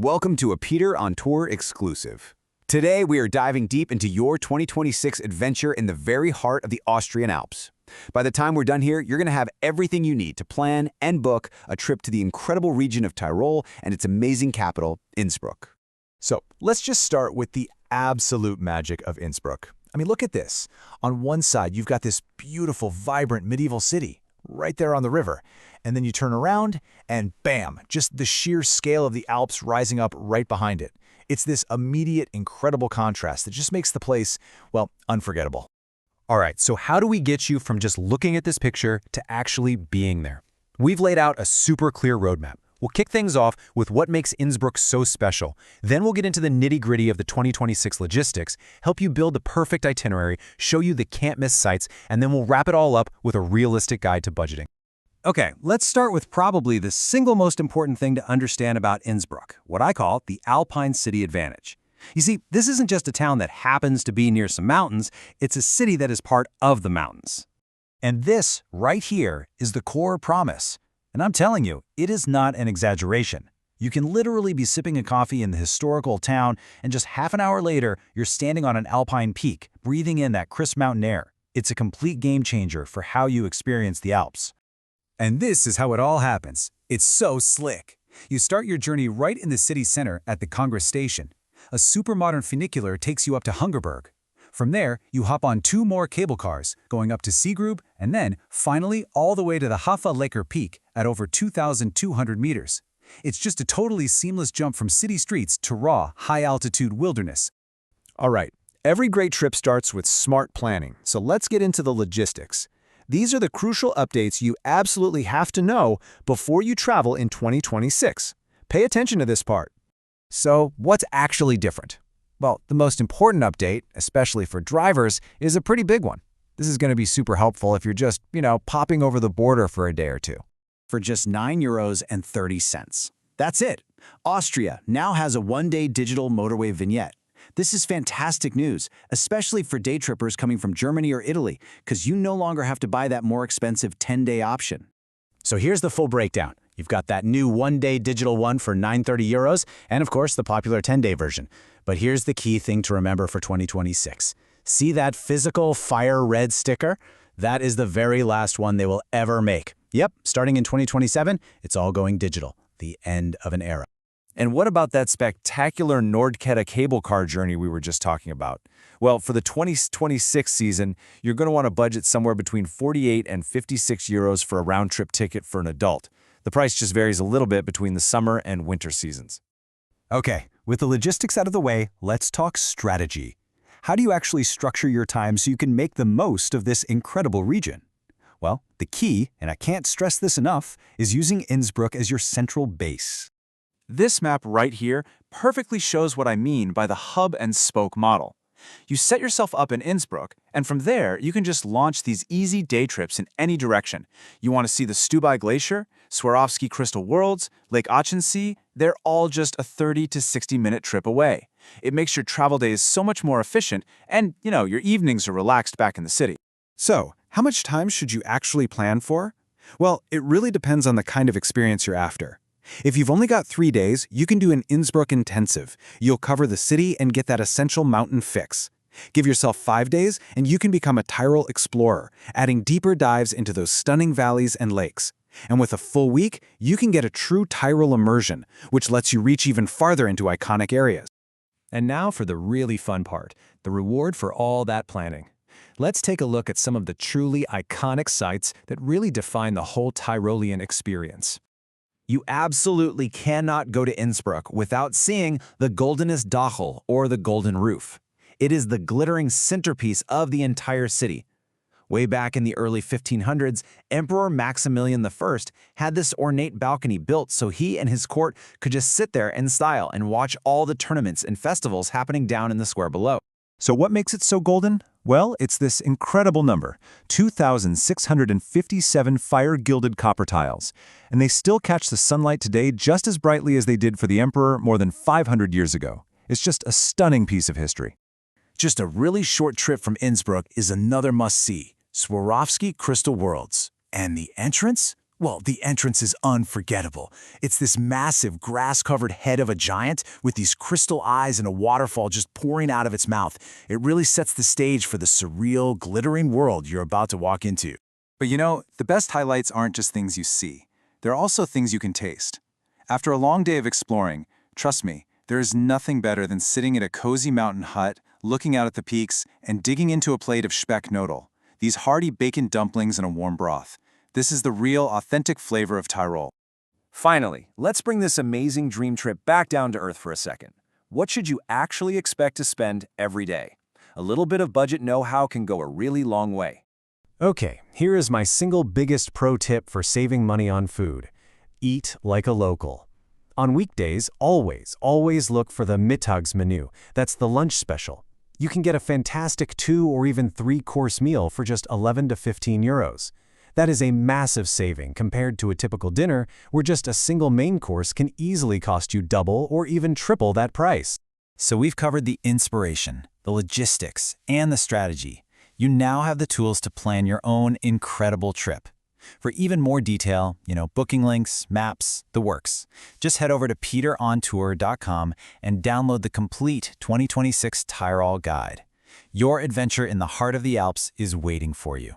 Welcome to a Peter on Tour exclusive. Today we are diving deep into your 2026 adventure in the very heart of the Austrian Alps. By the time we're done here, you're going to have everything you need to plan and book a trip to the incredible region of Tyrol and its amazing capital, Innsbruck. So let's just start with the absolute magic of Innsbruck. I mean, look at this. On one side, you've got this beautiful, vibrant medieval city right there on the river. And then you turn around and bam, just the sheer scale of the Alps rising up right behind it. It's this immediate, incredible contrast that just makes the place, well, unforgettable. All right, so how do we get you from just looking at this picture to actually being there? We've laid out a super clear roadmap. We'll kick things off with what makes Innsbruck so special. Then we'll get into the nitty-gritty of the 2026 logistics, help you build the perfect itinerary, show you the can't-miss sites, and then we'll wrap it all up with a realistic guide to budgeting. Okay, let's start with probably the single most important thing to understand about Innsbruck, what I call the Alpine City Advantage. You see, this isn't just a town that happens to be near some mountains, it's a city that is part of the mountains. And this, right here, is the core promise. And I'm telling you, it is not an exaggeration. You can literally be sipping a coffee in the historical town, and just half an hour later, you're standing on an alpine peak, breathing in that crisp mountain air. It's a complete game changer for how you experience the Alps. And this is how it all happens. It's so slick. You start your journey right in the city center at the Congress Station. A super modern funicular takes you up to Hungerberg. From there, you hop on 2 more cable cars, going up to Seagrube, and then, finally, all the way to the Hafa-Laker Peak at over 2,200 meters. It's just a totally seamless jump from city streets to raw, high-altitude wilderness. All right, every great trip starts with smart planning, so let's get into the logistics. These are the crucial updates you absolutely have to know before you travel in 2026. Pay attention to this part. So, what's actually different? Well, the most important update, especially for drivers, is a pretty big one. This is going to be super helpful if you're just, popping over the border for a day or two. For just €9.30. That's it. Austria now has a one-day digital motorway vignette. This is fantastic news, especially for day trippers coming from Germany or Italy, because you no longer have to buy that more expensive 10-day option. So here's the full breakdown. You've got that new one-day digital one for €930, and of course the popular 10-day version. But here's the key thing to remember for 2026. See that physical fire red sticker? That is the very last one they will ever make. Yep, starting in 2027, it's all going digital. The end of an era. And what about that spectacular Nordkette cable car journey we were just talking about? Well, for the 2026 season, you're going to want to budget somewhere between €48 and €56 for a round-trip ticket for an adult. The price just varies a little bit between the summer and winter seasons. Okay, with the logistics out of the way, let's talk strategy. How do you actually structure your time so you can make the most of this incredible region? Well, the key, and I can't stress this enough, is using Innsbruck as your central base. This map right here perfectly shows what I mean by the hub and spoke model. You set yourself up in Innsbruck, and from there, you can just launch these easy day trips in any direction. You want to see the Stubai Glacier, Swarovski Crystal Worlds, Lake Ochensee, they're all just a 30 to 60-minute trip away. It makes your travel days so much more efficient, and, your evenings are relaxed back in the city. So, how much time should you actually plan for? Well, it really depends on the kind of experience you're after. If you've only got 3 days, you can do an Innsbruck intensive. You'll cover the city and get that essential mountain fix. Give yourself 5 days, and you can become a Tyrol explorer, adding deeper dives into those stunning valleys and lakes. And with a full week, you can get a true Tyrol immersion, which lets you reach even farther into iconic areas. And now for the really fun part, the reward for all that planning. Let's take a look at some of the truly iconic sites that really define the whole Tyrolean experience. You absolutely cannot go to Innsbruck without seeing the Goldenes Dachel, or the Golden Roof. It is the glittering centerpiece of the entire city. Way back in the early 1500s, Emperor Maximilian I had this ornate balcony built so he and his court could just sit there in style and watch all the tournaments and festivals happening down in the square below. So what makes it so golden? Well, it's this incredible number, 2,657 fire-gilded copper tiles. And they still catch the sunlight today just as brightly as they did for the emperor more than 500 years ago. It's just a stunning piece of history. Just a really short trip from Innsbruck is another must-see, Swarovski Crystal Worlds. And the entrance? Well, the entrance is unforgettable. It's this massive grass-covered head of a giant with these crystal eyes and a waterfall just pouring out of its mouth. It really sets the stage for the surreal, glittering world you're about to walk into. But you know, the best highlights aren't just things you see. They're also things you can taste. After a long day of exploring, trust me, there is nothing better than sitting in a cozy mountain hut, looking out at the peaks, and digging into a plate of Specknödel, these hearty bacon dumplings in a warm broth. This is the real, authentic flavor of Tyrol. Finally, let's bring this amazing dream trip back down to earth for a second. What should you actually expect to spend every day? A little bit of budget know-how can go a really long way. Okay, here is my single biggest pro tip for saving money on food. Eat like a local. On weekdays, always look for the Mittagsmenü. That's the lunch special. You can get a fantastic 2 or even 3-course meal for just 11 to 15 euros. That is a massive saving compared to a typical dinner where just a single main course can easily cost you double or even triple that price. So we've covered the inspiration, the logistics, and the strategy. You now have the tools to plan your own incredible trip. For even more detail, booking links, maps, the works, just head over to peterontour.com and download the complete 2026 Tyrol guide. Your adventure in the heart of the Alps is waiting for you.